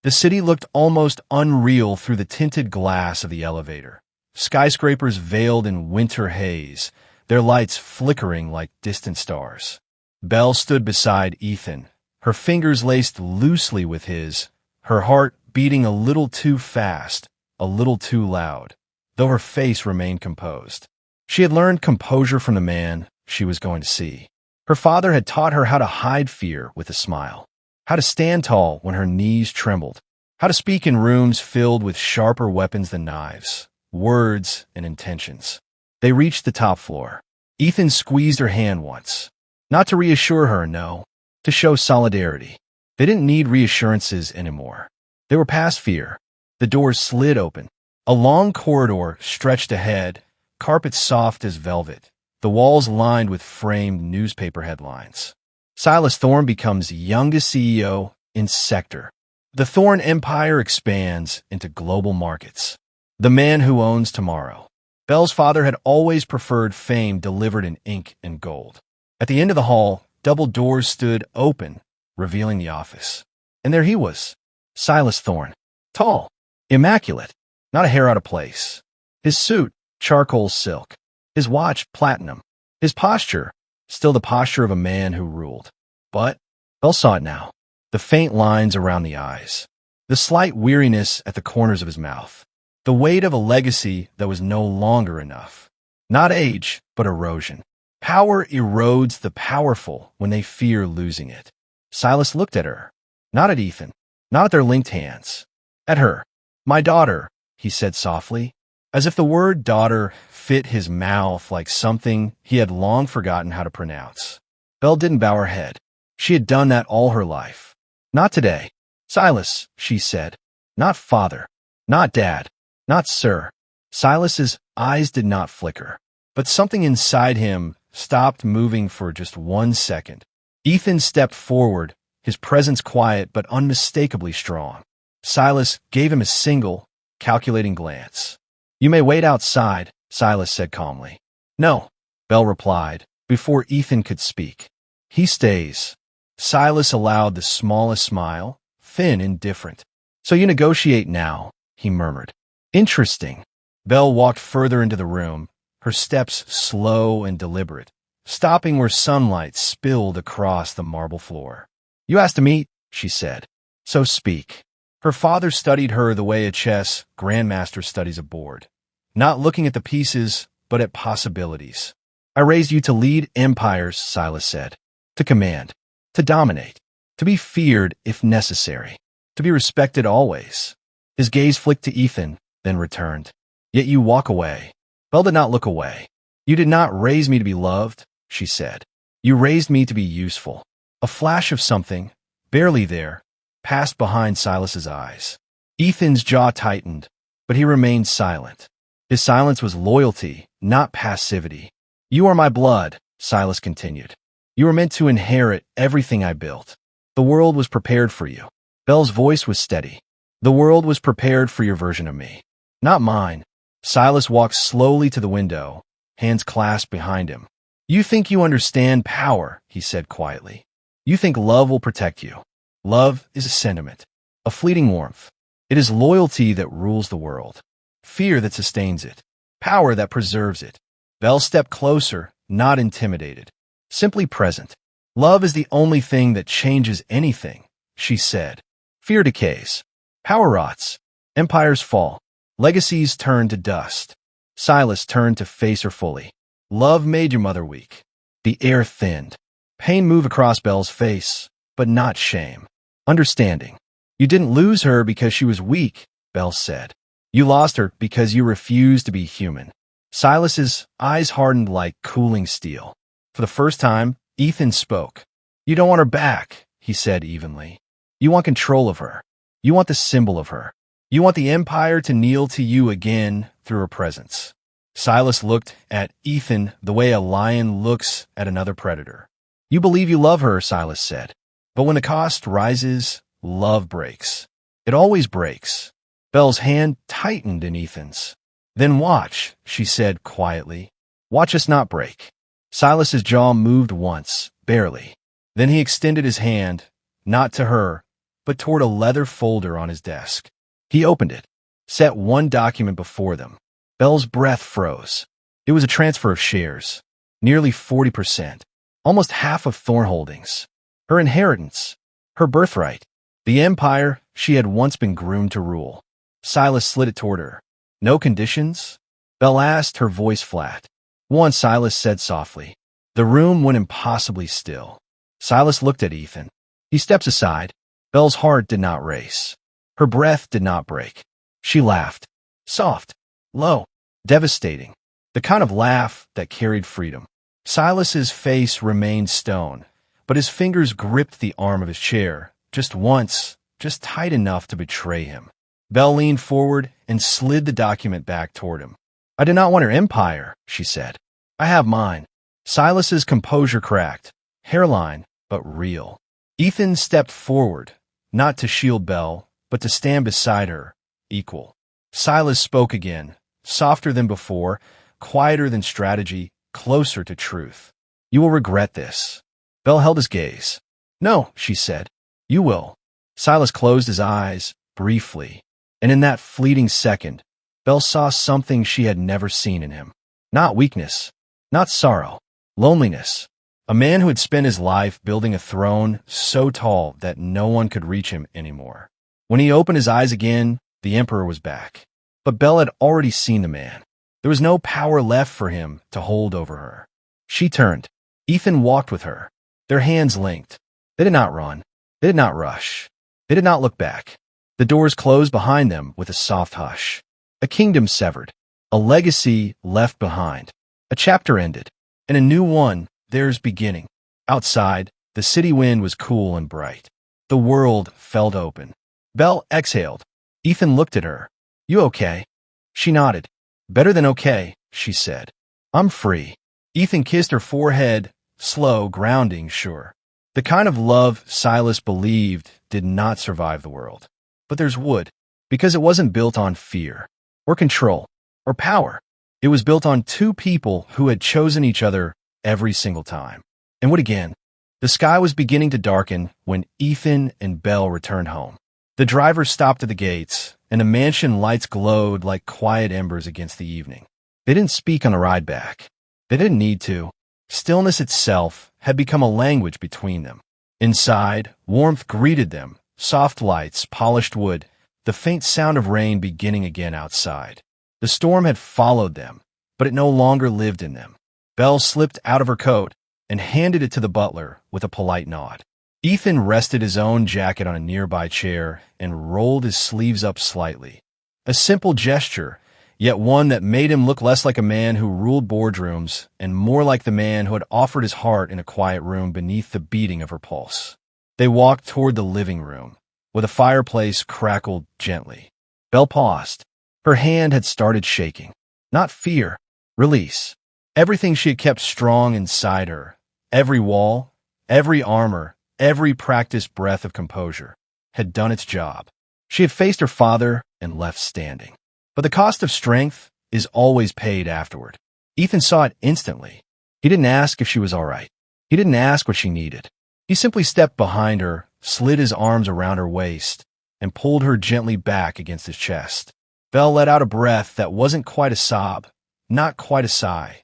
The city looked almost unreal through the tinted glass of the elevator. Skyscrapers veiled in winter haze, their lights flickering like distant stars. Belle stood beside Ethan, her fingers laced loosely with his, her heart beating a little too fast, a little too loud, though her face remained composed. She had learned composure from the man she was going to see. Her father had taught her how to hide fear with a smile, how to stand tall when her knees trembled, how to speak in rooms filled with sharper weapons than knives, words and intentions. They reached the top floor. Ethan squeezed her hand once, not to reassure her, no, to show solidarity. They didn't need reassurances anymore. They were past fear. The doors slid open. A long corridor stretched ahead, carpet soft as velvet, the walls lined with framed newspaper headlines. Silas Thorne becomes youngest CEO in sector. The Thorne empire expands into global markets. The man who owns tomorrow. Belle's father had always preferred fame delivered in ink and gold. At the end of the hall, double doors stood open, revealing the office. And there he was, Silas Thorne, tall, immaculate, not a hair out of place. His suit, charcoal silk. His watch, platinum. His posture, still the posture of a man who ruled. But Belle saw it now. The faint lines around the eyes. The slight weariness at the corners of his mouth. The weight of a legacy that was no longer enough. Not age, but erosion. Power erodes the powerful when they fear losing it. Silas looked at her. Not at Ethan. Not at their linked hands. At her. My daughter, he said softly, as if the word daughter fit his mouth like something he had long forgotten how to pronounce. Belle didn't bow her head. She had done that all her life. Not today. Silas, she said. Not father. Not dad. Not sir. Silas's eyes did not flicker, but something inside him stopped moving for just 1 second. Ethan stepped forward, his presence quiet but unmistakably strong. Silas gave him a single, calculating glance. You may wait outside, Silas said calmly. No, Belle replied, before Ethan could speak. He stays. Silas allowed the smallest smile, thin and different. So you negotiate now, he murmured. Interesting. Belle walked further into the room, her steps slow and deliberate, stopping where sunlight spilled across the marble floor. You asked to meet, she said. So speak. Her father studied her the way a chess grandmaster studies a board, not looking at the pieces, but at possibilities. I raised you to lead empires, Silas said, to command, to dominate, to be feared if necessary, to be respected always. His gaze flicked to Ethan, then returned. Yet you walk away. Belle did not look away. You did not raise me to be loved, she said. You raised me to be useful. A flash of something, barely there, passed behind Silas's eyes. Ethan's jaw tightened, but he remained silent. His silence was loyalty, not passivity. You are my blood, Silas continued. You were meant to inherit everything I built. The world was prepared for you. Belle's voice was steady. The world was prepared for your version of me. Not mine. Silas walked slowly to the window, hands clasped behind him. You think you understand power, he said quietly. You think love will protect you. Love is a sentiment, a fleeting warmth. It is loyalty that rules the world, fear that sustains it, power that preserves it. Belle stepped closer, not intimidated, simply present. Love is the only thing that changes anything, she said. Fear decays. Power rots. Empires fall. Legacies turn to dust. Silas turned to face her fully. Love made your mother weak. The air thinned. Pain moved across Belle's face, but not shame. Understanding. You didn't lose her because she was weak, Belle said. You lost her because you refused to be human. Silas's eyes hardened like cooling steel. For the first time, Ethan spoke. You don't want her back, he said evenly. You want control of her. You want the symbol of her. You want the empire to kneel to you again through her presence. Silas looked at Ethan the way a lion looks at another predator. You believe you love her, Silas said. But when the cost rises, love breaks. It always breaks. Belle's hand tightened in Ethan's. Then watch, she said quietly. Watch us not break. Silas's jaw moved once, barely. Then he extended his hand, not to her, but toward a leather folder on his desk. He opened it, set one document before them. Belle's breath froze. It was a transfer of shares, nearly 40%, almost half of Thorn Holdings. Her inheritance, her birthright, the empire she had once been groomed to rule. Silas slid it toward her. No conditions? Belle asked, her voice flat. One, Silas said softly. The room went impossibly still. Silas looked at Ethan. He steps aside. Belle's heart did not race. Her breath did not break. She laughed. Soft, low, devastating. The kind of laugh that carried freedom. Silas's face remained stone, but his fingers gripped the arm of his chair, just once, just tight enough to betray him. Belle leaned forward and slid the document back toward him. I do not want her empire, she said. I have mine. Silas's composure cracked. Hairline, but real. Ethan stepped forward, not to shield Belle, but to stand beside her, equal. Silas spoke again, softer than before, quieter than strategy, closer to truth. You will regret this. Belle held his gaze. No, she said. You will. Silas closed his eyes, briefly, and in that fleeting second, Belle saw something she had never seen in him. Not weakness, not sorrow, loneliness. A man who had spent his life building a throne so tall that no one could reach him anymore. When he opened his eyes again, the Emperor was back. But Belle had already seen the man. There was no power left for him to hold over her. She turned. Ethan walked with her, their hands linked. They did not run. They did not rush. They did not look back. The doors closed behind them with a soft hush. A kingdom severed. A legacy left behind. A chapter ended. And a new one, theirs beginning. Outside, the city wind was cool and bright. The world felt open. Belle exhaled. Ethan looked at her. You okay? She nodded. Better than okay, she said. I'm free. Ethan kissed her forehead, slow, grounding, sure. The kind of love Silas believed did not survive the world. But theirs would, because it wasn't built on fear, or control, or power. It was built on two people who had chosen each other every single time. And would again. The sky was beginning to darken when Ethan and Belle returned home. The driver stopped at the gates, and the mansion lights glowed like quiet embers against the evening. They didn't speak on the ride back. They didn't need to. Stillness itself had become a language between them. Inside, warmth greeted them, soft lights, polished wood, the faint sound of rain beginning again outside. The storm had followed them, but it no longer lived in them. Belle slipped out of her coat and handed it to the butler with a polite nod. Ethan rested his own jacket on a nearby chair and rolled his sleeves up slightly. A simple gesture, yet one that made him look less like a man who ruled boardrooms and more like the man who had offered his heart in a quiet room beneath the beating of her pulse. They walked toward the living room, where the fireplace crackled gently. Belle paused. Her hand had started shaking. Not fear, release. Everything she had kept strong inside her, every wall, every armor, every practiced breath of composure, had done its job. She had faced her father and left standing. But the cost of strength is always paid afterward. Ethan saw it instantly. He didn't ask if she was all right. He didn't ask what she needed. He simply stepped behind her, slid his arms around her waist, and pulled her gently back against his chest. Belle let out a breath that wasn't quite a sob, not quite a sigh,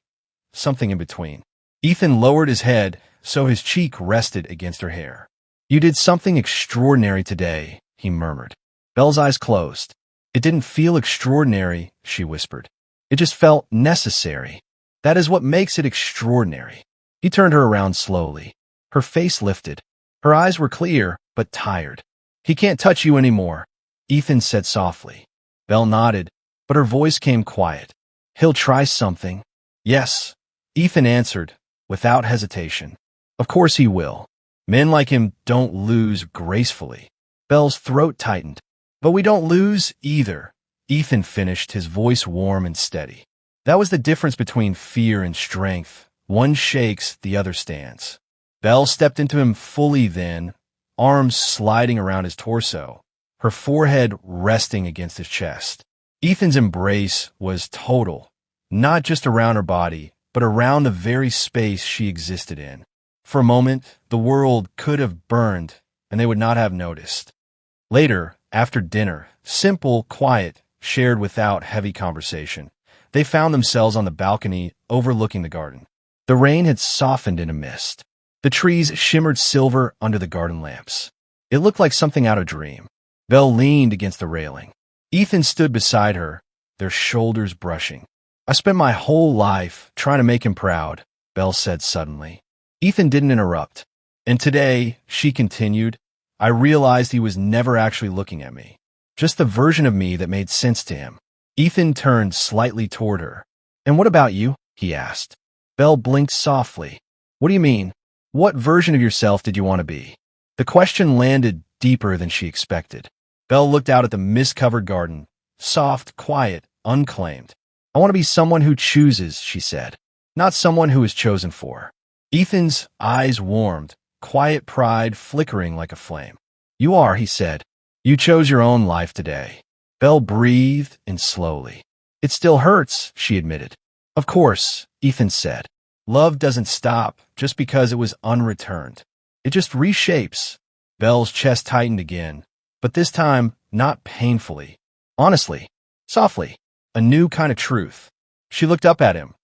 something in between. Ethan lowered his head so his cheek rested against her hair. You did something extraordinary today, he murmured. Belle's eyes closed. It didn't feel extraordinary, she whispered. It just felt necessary. That is what makes it extraordinary. He turned her around slowly. Her face lifted. Her eyes were clear, but tired. He can't touch you anymore, Ethan said softly. Belle nodded, but her voice came quiet. He'll try something. Yes, Ethan answered, without hesitation. Of course he will. Men like him don't lose gracefully. Belle's throat tightened. But we don't lose either, Ethan finished, his voice warm and steady. That was the difference between fear and strength. One shakes, the other stands. Belle stepped into him fully then, arms sliding around his torso, her forehead resting against his chest. Ethan's embrace was total, not just around her body, but around the very space she existed in. For a moment, the world could have burned, and they would not have noticed. Later, after dinner, simple, quiet, shared without heavy conversation, they found themselves on the balcony overlooking the garden. The rain had softened in a mist. The trees shimmered silver under the garden lamps. It looked like something out of a dream. Belle leaned against the railing. Ethan stood beside her, their shoulders brushing. "I spent my whole life trying to make him proud," Belle said suddenly. Ethan didn't interrupt. "And today," she continued, "I realized he was never actually looking at me. Just the version of me that made sense to him." Ethan turned slightly toward her. "And what about you?" he asked. Belle blinked softly. "What do you mean? What version of yourself did you want to be?" The question landed deeper than she expected. Belle looked out at the mist-covered garden, soft, quiet, unclaimed. "I want to be someone who chooses," she said, "not someone who is chosen for." Ethan's eyes warmed, quiet pride flickering like a flame. "You are," he said. "You chose your own life today." Belle breathed in slowly. "It still hurts," she admitted. "Of course," Ethan said. "Love doesn't stop just because it was unreturned. It just reshapes." Belle's chest tightened again, but this time not painfully. Honestly, softly, a new kind of truth. She looked up at him,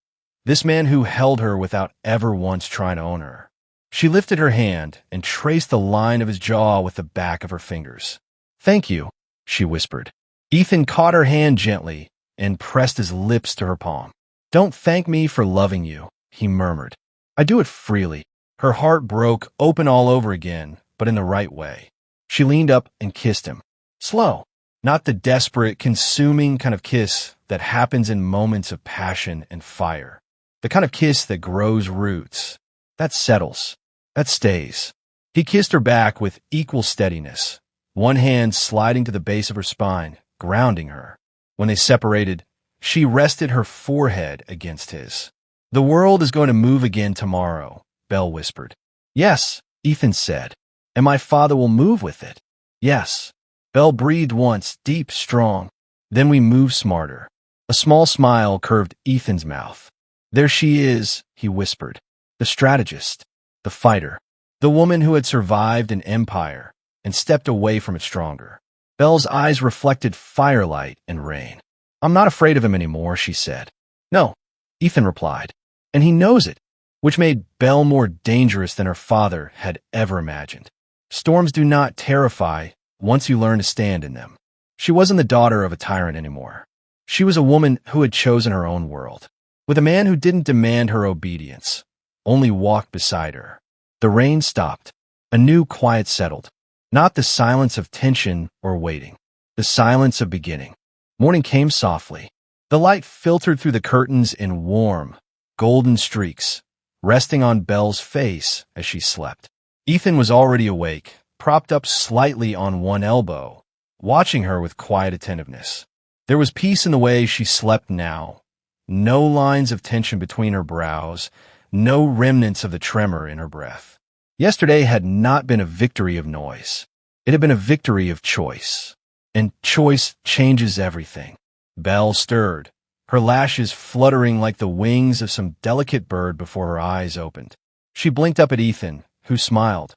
this man who held her without ever once trying to own her. She lifted her hand and traced the line of his jaw with the back of her fingers. "Thank you," she whispered. Ethan caught her hand gently and pressed his lips to her palm. "Don't thank me for loving you," he murmured. "I do it freely." Her heart broke open all over again, but in the right way. She leaned up and kissed him. Slow, not the desperate, consuming kind of kiss that happens in moments of passion and fire. The kind of kiss that grows roots, that settles, that stays. He kissed her back with equal steadiness, one hand sliding to the base of her spine, grounding her. When they separated, she rested her forehead against his. "The world is going to move again tomorrow," Belle whispered. "Yes," Ethan said, "and my father will move with it." "Yes." Belle breathed once, deep, strong. "Then we move smarter." A small smile curved Ethan's mouth. "There she is," he whispered. "The strategist, the fighter, the woman who had survived an empire and stepped away from it stronger." Belle's eyes reflected firelight and rain. "I'm not afraid of him anymore," she said. "No," Ethan replied, "and he knows it," which made Belle more dangerous than her father had ever imagined. Storms do not terrify once you learn to stand in them. She wasn't the daughter of a tyrant anymore. She was a woman who had chosen her own world, with a man who didn't demand her obedience, only walked beside her. The rain stopped. A new quiet settled. Not the silence of tension or waiting, the silence of beginning. Morning came softly. The light filtered through the curtains in warm, golden streaks, resting on Belle's face as she slept. Ethan was already awake, propped up slightly on one elbow, watching her with quiet attentiveness. There was peace in the way she slept now. No lines of tension between her brows, no remnants of the tremor in her breath. Yesterday had not been a victory of noise. It had been a victory of choice. And choice changes everything. Belle stirred, her lashes fluttering like the wings of some delicate bird before her eyes opened. She blinked up at Ethan, who smiled.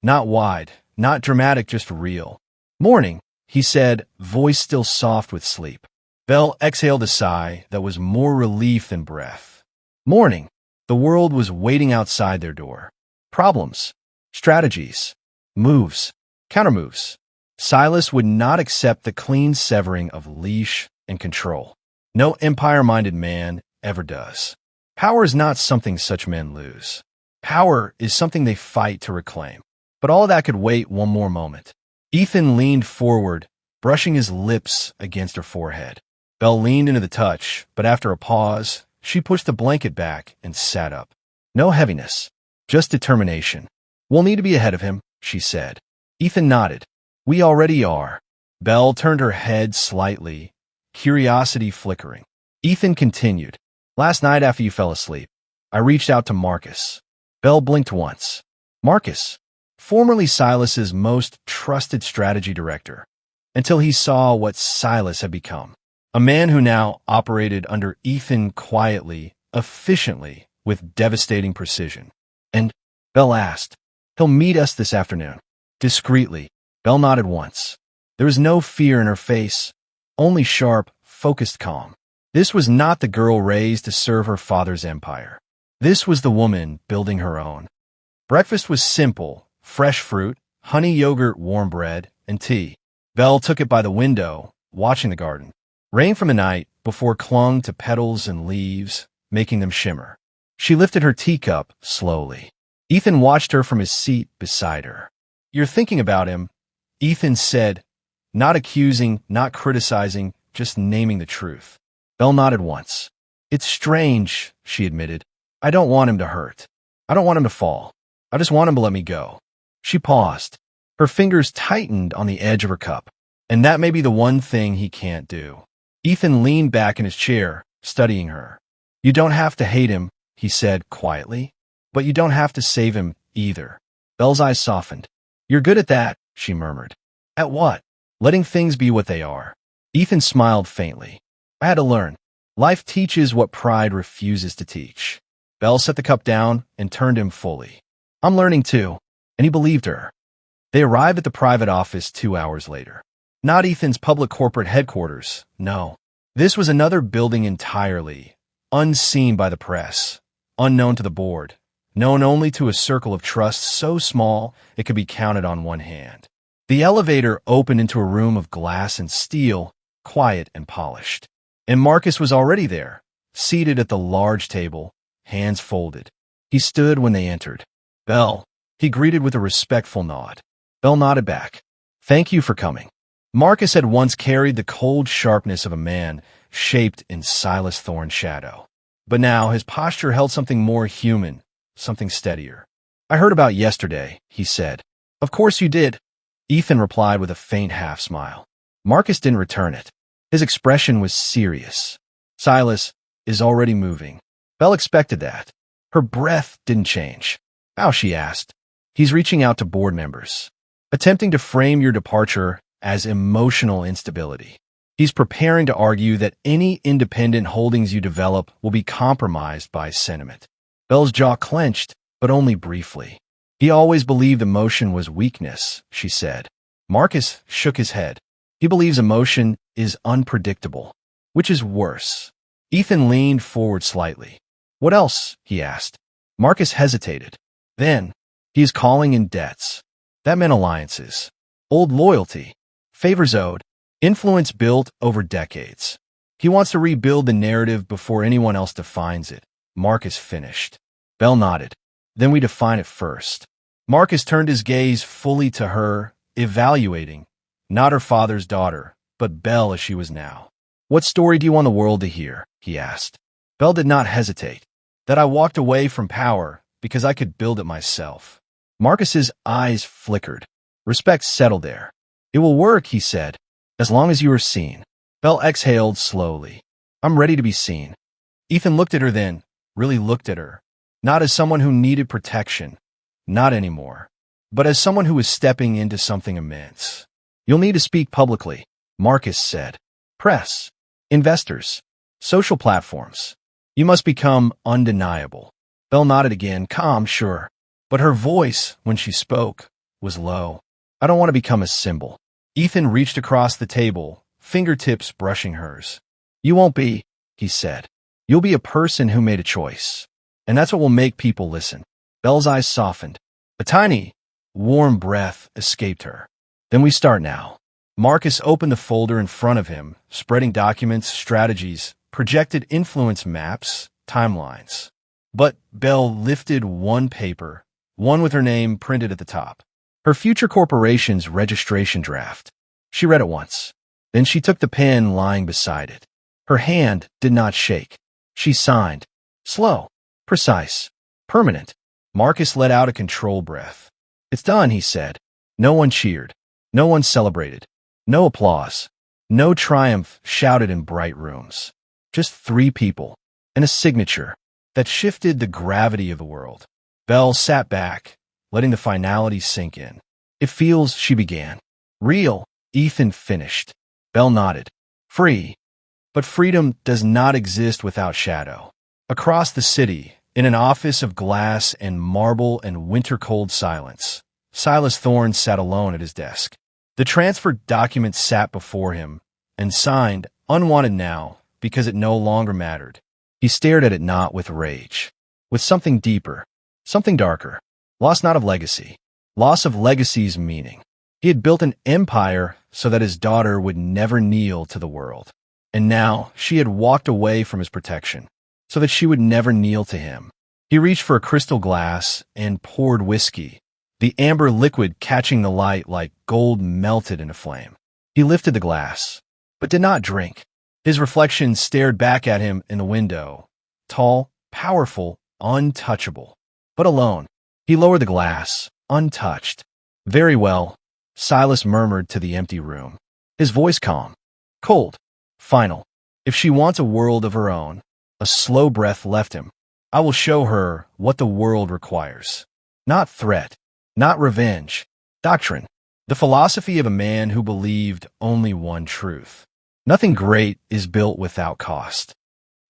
Not wide, not dramatic, just real. "Morning," he said, voice still soft with sleep. Belle exhaled a sigh that was more relief than breath. Morning. The world was waiting outside their door. Problems, strategies, moves, countermoves. Silas would not accept the clean severing of leash and control. No empire-minded man ever does. Power is not something such men lose. Power is something they fight to reclaim. But all that could wait one more moment. Ethan leaned forward, brushing his lips against her forehead. Belle leaned into the touch, but after a pause, she pushed the blanket back and sat up. No heaviness, just determination. "We'll need to be ahead of him," she said. Ethan nodded. "We already are." Belle turned her head slightly, curiosity flickering. Ethan continued. "Last night after you fell asleep, I reached out to Marcus." Belle blinked once. Marcus, formerly Silas's most trusted strategy director, until he saw what Silas had become. A man who now operated under Ethan quietly, efficiently, with devastating precision. "And," Belle asked, "he'll meet us this afternoon?" Discreetly, Belle nodded once. There was no fear in her face, only sharp, focused calm. This was not the girl raised to serve her father's empire. This was the woman building her own. Breakfast was simple: fresh fruit, honey yogurt, warm bread, and tea. Belle took it by the window, watching the garden. Rain from the night before clung to petals and leaves, making them shimmer. She lifted her teacup slowly. Ethan watched her from his seat beside her. "You're thinking about him," Ethan said, not accusing, not criticizing, just naming the truth. Belle nodded once. "It's strange," she admitted. "I don't want him to hurt. I don't want him to fall. I just want him to let me go." She paused. Her fingers tightened on the edge of her cup. "And that may be the one thing he can't do." Ethan leaned back in his chair, studying her. "You don't have to hate him," he said quietly, "but you don't have to save him either." Belle's eyes softened. "You're good at that," she murmured. "At what?" "Letting things be what they are." Ethan smiled faintly. "I had to learn. Life teaches what pride refuses to teach." Belle set the cup down and turned to him fully. "I'm learning too." And he believed her. They arrived at the private office 2 hours later. Not Ethan's public corporate headquarters, no. This was another building entirely, unseen by the press, unknown to the board, known only to a circle of trust so small it could be counted on one hand. The elevator opened into a room of glass and steel, quiet and polished. And Marcus was already there, seated at the large table, hands folded. He stood when they entered. "Belle," he greeted with a respectful nod. Belle nodded back. "Thank you for coming." Marcus had once carried the cold sharpness of a man shaped in Silas Thorne's shadow. But now his posture held something more human, something steadier. "I heard about yesterday," he said. "Of course you did," Ethan replied with a faint half-smile. Marcus didn't return it. His expression was serious. "Silas is already moving." Belle expected that. Her breath didn't change. "How?" she asked. "He's reaching out to board members, attempting to frame your departure as emotional instability. He's preparing to argue that any independent holdings you develop will be compromised by sentiment." Belle's jaw clenched, but only briefly. "He always believed emotion was weakness," she said. Marcus shook his head. "He believes emotion is unpredictable, which is worse." Ethan leaned forward slightly. "What else?" he asked. Marcus hesitated. "Then, he is calling in debts." That meant alliances, old loyalty, favors owed, influence built over decades. "He wants to rebuild the narrative before anyone else defines it," Marcus finished. Belle nodded. "Then we define it first." Marcus turned his gaze fully to her, evaluating, not her father's daughter, but Belle as she was now. "What story do you want the world to hear?" he asked. Belle did not hesitate. "That I walked away from power because I could build it myself." Marcus's eyes flickered. Respect settled there. "It will work," he said, "as long as you are seen." Belle exhaled slowly. "I'm ready to be seen." Ethan looked at her then, really looked at her, not as someone who needed protection, not anymore, but as someone who was stepping into something immense. "You'll need to speak publicly," Marcus said. "Press, investors, social platforms. You must become undeniable." Belle nodded again, calm, sure, but her voice, when she spoke, was low. "I don't want to become a symbol." Ethan reached across the table, fingertips brushing hers. "You won't be," he said. "You'll be a person who made a choice. And that's what will make people listen." Belle's eyes softened. A tiny, warm breath escaped her. "Then we start now." Marcus opened the folder in front of him, spreading documents, strategies, projected influence maps, timelines. But Belle lifted one paper, one with her name printed at the top. Her future corporation's registration draft. She read it once. Then she took the pen lying beside it. Her hand did not shake. She signed. Slow, precise, permanent. Marcus let out a controlled breath. "It's done," he said. No one cheered. No one celebrated. No applause. No triumph shouted in bright rooms. Just 3 people and a signature that shifted the gravity of the world. Belle sat back, letting the finality sink in. "It feels," she began. "Real," Ethan finished. Belle nodded. "Free." But freedom does not exist without shadow. Across the city, in an office of glass and marble and winter-cold silence, Silas Thorne sat alone at his desk. The transfer document sat before him, and signed, unwanted now, because it no longer mattered. He stared at it not with rage, with something deeper, something darker. Loss not of legacy, loss of legacy's meaning. He had built an empire so that his daughter would never kneel to the world. And now she had walked away from his protection, so that she would never kneel to him. He reached for a crystal glass and poured whiskey, the amber liquid catching the light like gold melted in a flame. He lifted the glass, but did not drink. His reflection stared back at him in the window, tall, powerful, untouchable, but alone. He lowered the glass, untouched. Very well, Silas murmured to the empty room, his voice calm, cold, final. If she wants a world of her own, a slow breath left him. I will show her what the world requires. Not threat, not revenge, doctrine. The philosophy of a man who believed only one truth. Nothing great is built without cost.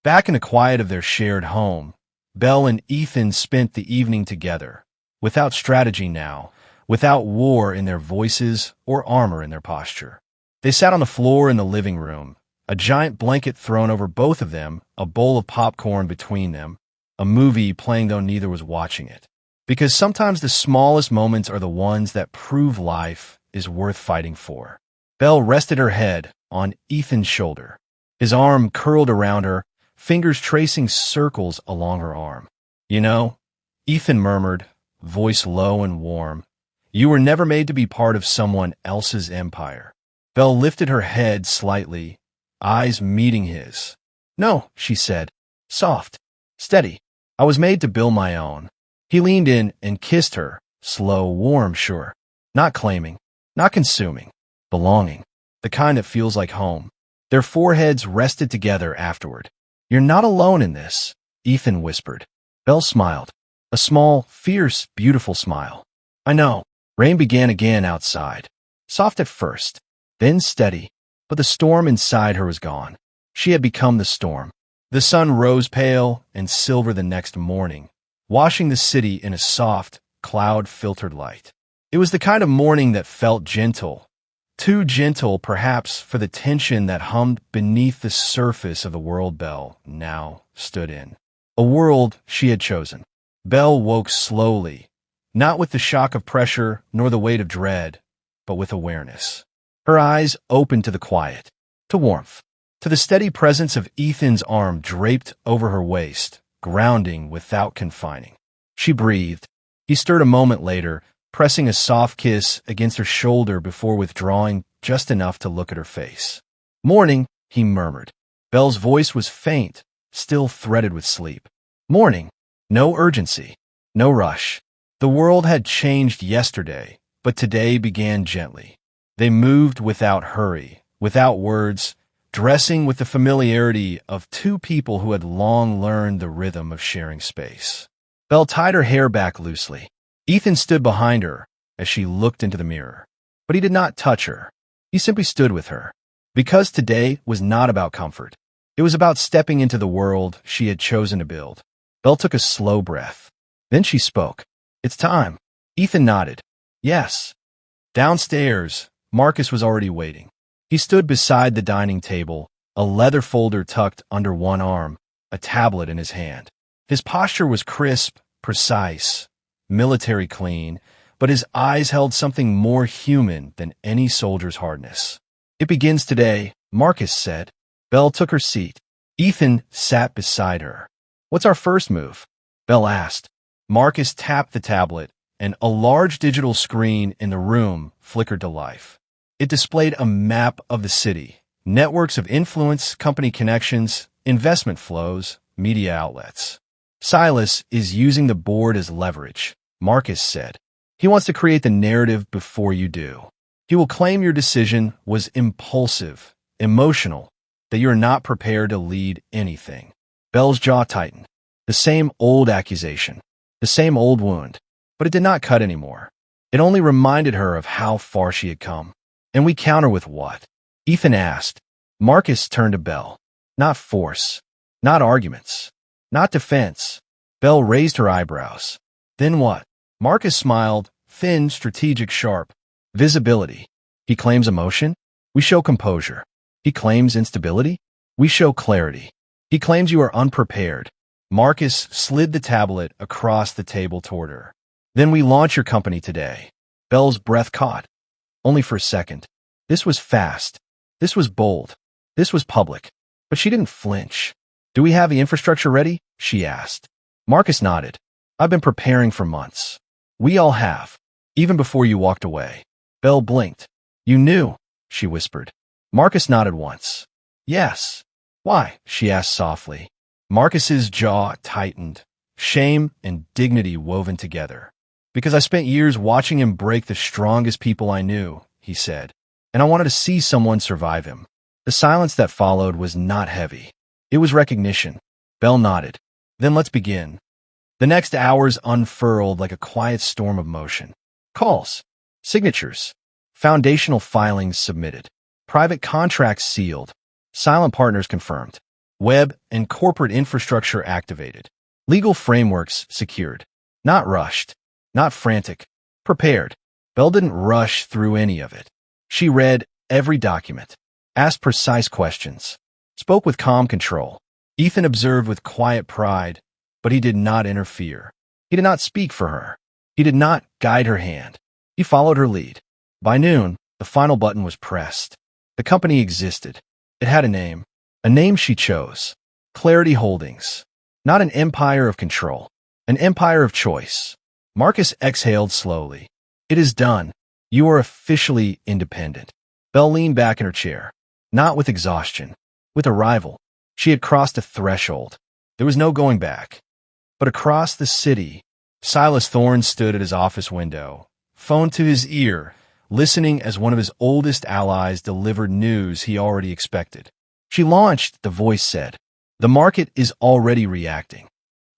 Back in the quiet of their shared home, Belle and Ethan spent the evening together, without strategy now, without war in their voices or armor in their posture. They sat on the floor in the living room, a giant blanket thrown over both of them, a bowl of popcorn between them, a movie playing though neither was watching it. Because sometimes the smallest moments are the ones that prove life is worth fighting for. Belle rested her head on Ethan's shoulder. His arm curled around her, fingers tracing circles along her arm. You know, Ethan murmured, voice low and warm, you were never made to be part of someone else's empire. Belle lifted her head slightly, eyes meeting his. No, she said, soft, steady. I was made to build my own. He leaned in and kissed her, slow, warm, sure. Not claiming, not consuming, belonging, the kind that feels like home. Their foreheads rested together afterward. You're not alone in this, Ethan whispered. Belle smiled, a small, fierce, beautiful smile. I know. Rain began again outside, soft at first, then steady, but the storm inside her was gone. She had become the storm. The sun rose pale and silver the next morning, washing the city in a soft, cloud-filtered light. It was the kind of morning that felt gentle, too gentle perhaps for the tension that hummed beneath the surface of the world Belle now stood in. A world she had chosen. Belle woke slowly, not with the shock of pressure nor the weight of dread, but with awareness. Her eyes opened to the quiet, to warmth, to the steady presence of Ethan's arm draped over her waist, grounding without confining. She breathed. He stirred a moment later, pressing a soft kiss against her shoulder before withdrawing just enough to look at her face. Morning, he murmured. Belle's voice was faint, still threaded with sleep. Morning. No urgency. No rush. The world had changed yesterday, but today began gently. They moved without hurry, without words, dressing with the familiarity of two people who had long learned the rhythm of sharing space. Belle tied her hair back loosely. Ethan stood behind her as she looked into the mirror. But he did not touch her. He simply stood with her. Because today was not about comfort. It was about stepping into the world she had chosen to build. Belle took a slow breath. Then she spoke. It's time. Ethan nodded. Yes. Downstairs, Marcus was already waiting. He stood beside the dining table, a leather folder tucked under one arm, a tablet in his hand. His posture was crisp, precise, military clean, but his eyes held something more human than any soldier's hardness. It begins today, Marcus said. Belle took her seat. Ethan sat beside her. What's our first move? Belle asked. Marcus tapped the tablet, and a large digital screen in the room flickered to life. It displayed a map of the city, networks of influence, company connections, investment flows, media outlets. Silas is using the board as leverage, Marcus said. He wants to create the narrative before you do. He will claim your decision was impulsive, emotional, that you are not prepared to lead anything. Belle's jaw tightened. The same old accusation, the same old wound, but it did not cut anymore. It only reminded her of how far she had come. And we counter with what? Ethan asked. Marcus turned to Belle. Not force, not arguments, not defense. Belle raised her eyebrows. Then what? Marcus smiled, thin, strategic, sharp. Visibility. He claims emotion? We show composure. He claims instability? We show clarity. He claims you are unprepared. Marcus slid the tablet across the table toward her. Then we launch your company today. Belle's breath caught. Only for a second. This was fast. This was bold. This was public. But she didn't flinch. Do we have the infrastructure ready? She asked. Marcus nodded. I've been preparing for months. We all have. Even before you walked away. Belle blinked. You knew, she whispered. Marcus nodded once. Yes. Why? She asked softly. Marcus's jaw tightened, shame and dignity woven together. Because I spent years watching him break the strongest people I knew, he said, and I wanted to see someone survive him. The silence that followed was not heavy. It was recognition. Belle nodded. Then let's begin. The next hours unfurled like a quiet storm of motion. Calls, signatures, foundational filings submitted, private contracts sealed, silent partners confirmed, web and corporate infrastructure activated, legal frameworks secured, not rushed, not frantic, prepared. Belle didn't rush through any of it. She read every document, asked precise questions, spoke with calm control. Ethan observed with quiet pride, but he did not interfere. He did not speak for her. He did not guide her hand. He followed her lead. By noon, the final button was pressed. The company existed. It had a name she chose. Clarity Holdings. Not an empire of control, an empire of choice. Marcus exhaled slowly. It is done. You are officially independent. Belle leaned back in her chair, not with exhaustion, with arrival. She had crossed a threshold. There was no going back. But across the city, Silas Thorne stood at his office window, phone to his ear, listening as one of his oldest allies delivered news he already expected. She launched, the voice said. The market is already reacting.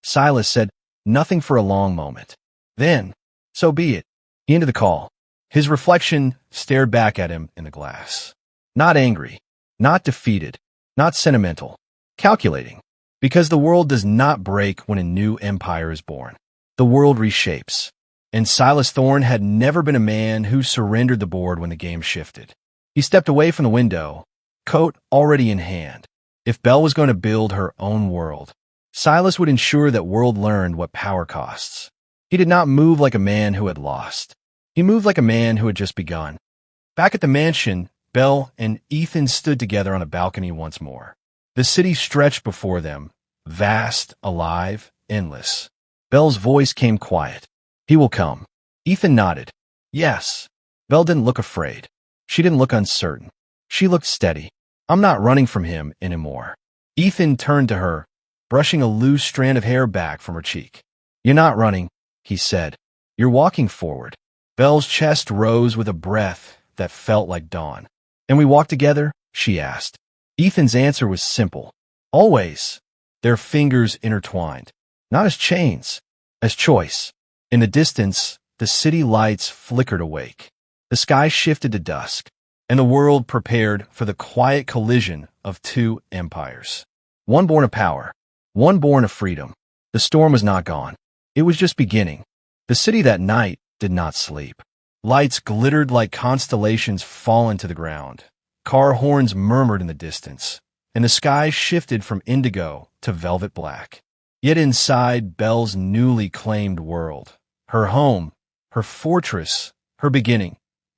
Silas said nothing for a long moment. Then, so be it. He ended the call. His reflection stared back at him in the glass. Not angry, not defeated, not sentimental, calculating. Because the world does not break when a new empire is born. The world reshapes. And Silas Thorne had never been a man who surrendered the board when the game shifted. He stepped away from the window, coat already in hand. If Belle was going to build her own world, Silas would ensure that world learned what power costs. He did not move like a man who had lost. He moved like a man who had just begun. Back at the mansion, Belle and Ethan stood together on a balcony once more. The city stretched before them, vast, alive, endless. Belle's voice came quiet. He will come. Ethan nodded. Yes. Belle didn't look afraid. She didn't look uncertain. She looked steady. I'm not running from him anymore. Ethan turned to her, brushing a loose strand of hair back from her cheek. You're not running, he said. You're walking forward. Belle's chest rose with a breath that felt like dawn. And we walk together? She asked. Ethan's answer was simple. Always. Their fingers intertwined. Not as chains, as choice. In the distance, the city lights flickered awake. The sky shifted to dusk, and the world prepared for the quiet collision of two empires. One born of power, one born of freedom. The storm was not gone. It was just beginning. The city that night did not sleep. Lights glittered like constellations fallen to the ground. Car horns murmured in the distance, and the sky shifted from indigo to velvet black. Yet inside Belle's newly claimed world, her home, her fortress, her beginning,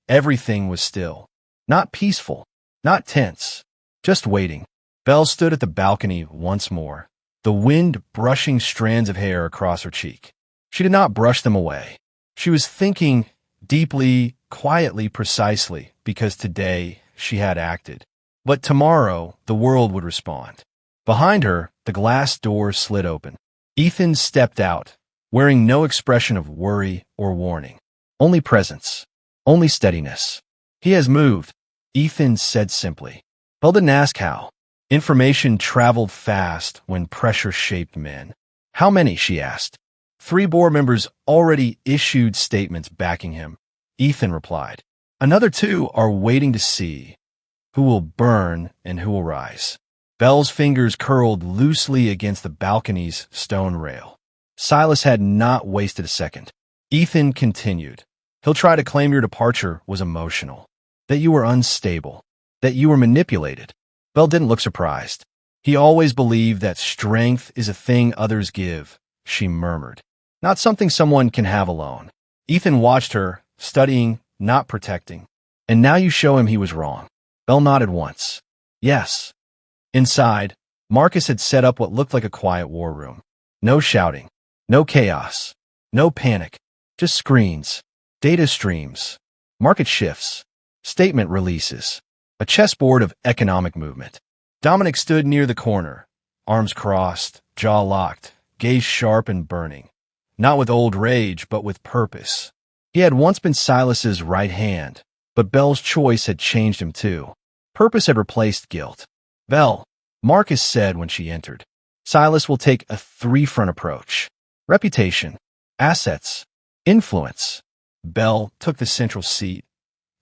everything was still. Not peaceful, not tense, just waiting. Belle stood at the balcony once more, the wind brushing strands of hair across her cheek. She did not brush them away. She was thinking deeply, quietly, precisely, because today she had acted. But tomorrow, the world would respond. Behind her, the glass door slid open. Ethan stepped out, wearing no expression of worry or warning. Only presence. Only steadiness. He has moved, Ethan said simply. Belle didn't ask how. Information traveled fast when pressure shaped men. How many, she asked. 3 board members already issued statements backing him. Ethan replied. Another 2 are waiting to see who will burn and who will rise. Belle's fingers curled loosely against the balcony's stone rail. Silas had not wasted a second. Ethan continued. He'll try to claim your departure was emotional. that you were unstable, that you were manipulated. Belle didn't look surprised. He always believed that strength is a thing others give, she murmured, not something someone can have alone. Ethan watched her, studying, not protecting. And now you show him he was wrong. Belle nodded once. Yes. Inside, Marcus had set up what looked like a quiet war room. No shouting, no chaos, no panic, just screens, data streams, market shifts, statement releases, a chessboard of economic movement. Dominic stood near the corner, arms crossed, jaw locked, gaze sharp and burning. Not with old rage, but with purpose. He had once been Silas's right hand, but Belle's choice had changed him too. Purpose had replaced guilt. Belle, Marcus said when she entered, Silas will take a three-front approach. Reputation, assets, influence. Belle took the central seat,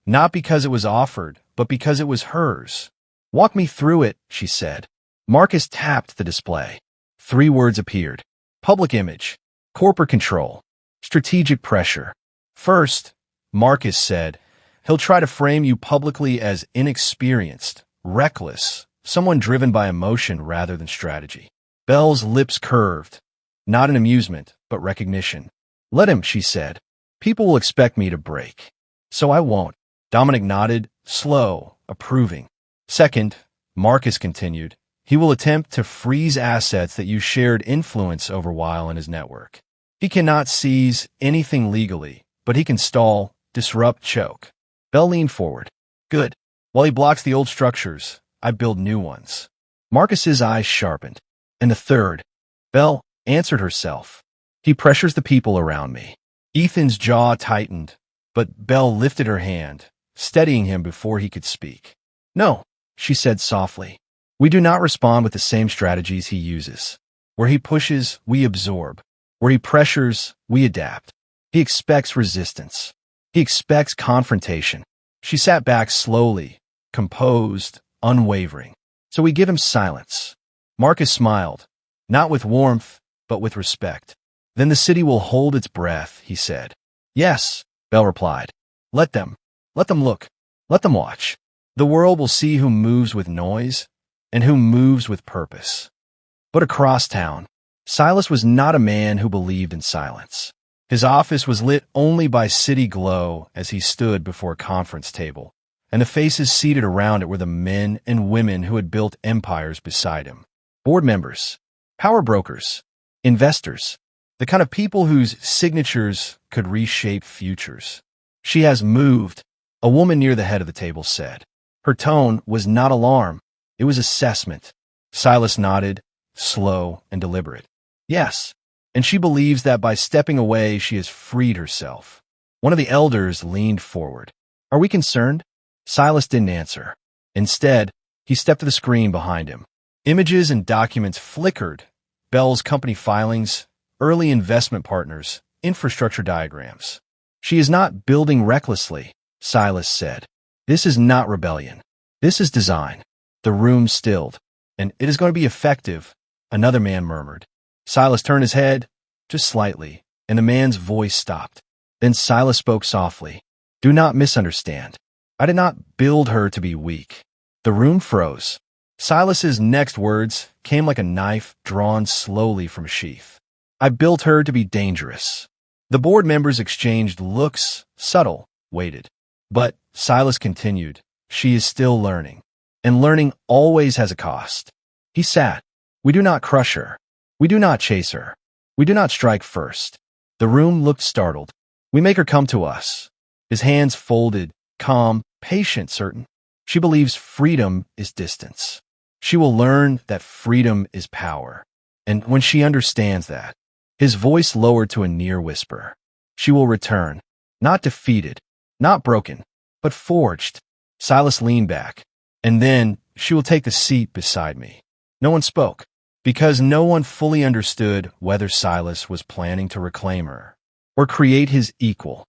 not because it was offered, but because it was hers. Walk me through it, she said. Marcus tapped the display. 3 words appeared. Public image, corporate control, strategic pressure. First, Marcus said, he'll try to frame you publicly as inexperienced, reckless, someone driven by emotion rather than strategy. Belle's lips curved, not in amusement, but recognition. Let him, she said. People will expect me to break. So I won't. Dominic nodded, slow, approving. Second, Marcus continued, he will attempt to freeze assets that you shared influence over while in his network. He cannot seize anything legally, but he can stall, disrupt, choke. Belle leaned forward. Good. While he blocks the old structures, I build new ones. Marcus's eyes sharpened. And the third, Belle answered herself. He pressures the people around me. Ethan's jaw tightened, but Belle lifted her hand, steadying him before he could speak. No, she said softly. We do not respond with the same strategies he uses. Where he pushes, we absorb. Where he pressures, we adapt. He expects resistance. He expects confrontation. She sat back slowly, composed, unwavering. So we give him silence. Marcus smiled, not with warmth, but with respect. Then the city will hold its breath, he said. Yes, Belle replied. Let them look. Let them watch. The world will see who moves with noise and who moves with purpose. But across town, Silas was not a man who believed in silence. His office was lit only by city glow as he stood before a conference table, and the faces seated around it were the men and women who had built empires beside him. Board members, power brokers, investors, the kind of people whose signatures could reshape futures. She has moved, a woman near the head of the table said. Her tone was not alarm, it was assessment. Silas nodded, slow and deliberate. Yes, and she believes that by stepping away she has freed herself. One of the elders leaned forward. Are we concerned? Silas didn't answer. Instead, he stepped to the screen behind him. Images and documents flickered. Belle's company filings, early investment partners, infrastructure diagrams. She is not building recklessly, Silas said. This is not rebellion. This is design. The room stilled. And it is going to be effective, another man murmured. Silas turned his head, just slightly, and the man's voice stopped. Then Silas spoke softly. Do not misunderstand. I did not build her to be weak. The room froze. Silas's next words came like a knife drawn slowly from a sheath. I built her to be dangerous. The board members exchanged looks, subtle, waited. But, Silas continued, she is still learning. And learning always has a cost. He sat. We do not crush her. We do not chase her. We do not strike first. The room looked startled. We make her come to us. His hands folded, calm, patient, certain. She believes freedom is distance. She will learn that freedom is power. And when she understands that, his voice lowered to a near whisper. She will return, not defeated, not broken, but forged. Silas leaned back. And then she will take the seat beside me. No one spoke, because no one fully understood whether Silas was planning to reclaim her or create his equal.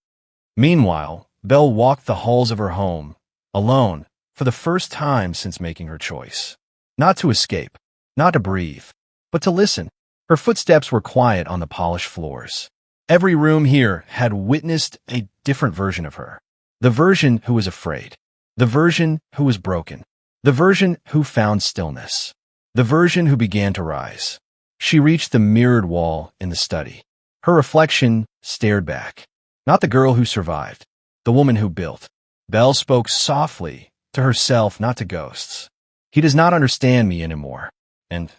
Meanwhile, Belle walked the halls of her home, alone, for the first time since making her choice. Not to escape, not to breathe, but to listen. Her footsteps were quiet on the polished floors. Every room here had witnessed a different version of her. The version who was afraid. The version who was broken. The version who found stillness. The version who began to rise. She reached the mirrored wall in the study. Her reflection stared back. Not the girl who survived. The woman who built. Belle spoke softly, to herself, not to ghosts. He does not understand me anymore. And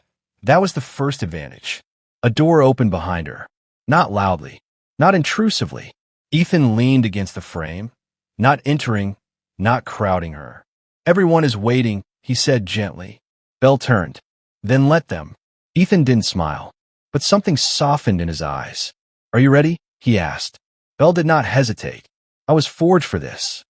that was the first advantage. A door opened behind her. Not loudly. Not intrusively. Ethan leaned against the frame. Not entering, not crowding her. Everyone is waiting, he said gently. Belle turned. Then let them. Ethan didn't smile, but something softened in his eyes. Are you ready? He asked. Belle did not hesitate. I was forged for this.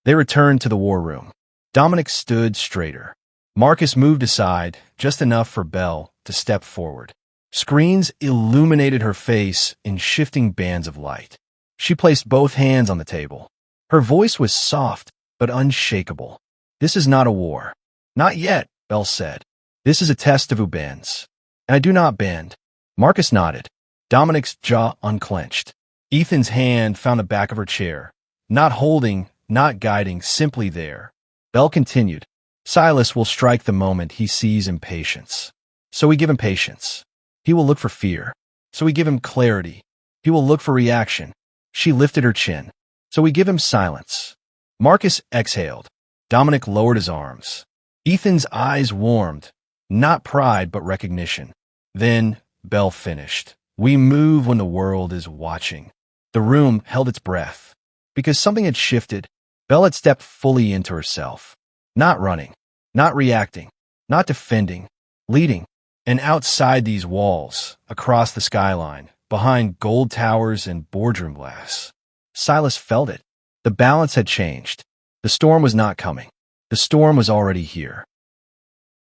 They returned to the war room. Dominic stood straighter. Marcus moved aside, just enough for Belle to step forward. Screens illuminated her face in shifting bands of light. She placed both hands on the table. Her voice was soft, but unshakable. This is not a war. Not yet, Belle said. This is a test of who bends. And I do not bend. Marcus nodded. Dominic's jaw unclenched. Ethan's hand found the back of her chair. Not holding, not guiding, simply there. Belle continued. Silas will strike the moment he sees impatience. So we give him patience. He will look for fear. So we give him clarity. He will look for reaction. She lifted her chin. So we give him silence. Marcus exhaled. Dominic lowered his arms. Ethan's eyes warmed. Not pride, but recognition. Then Belle finished. We move when the world is watching. The room held its breath. Because something had shifted, Belle had stepped fully into herself. Not running. Not reacting. Not defending. Leading. And outside these walls, across the skyline, behind gold towers and boardroom glass, Silas felt it. The balance had changed. The storm was not coming. The storm was already here.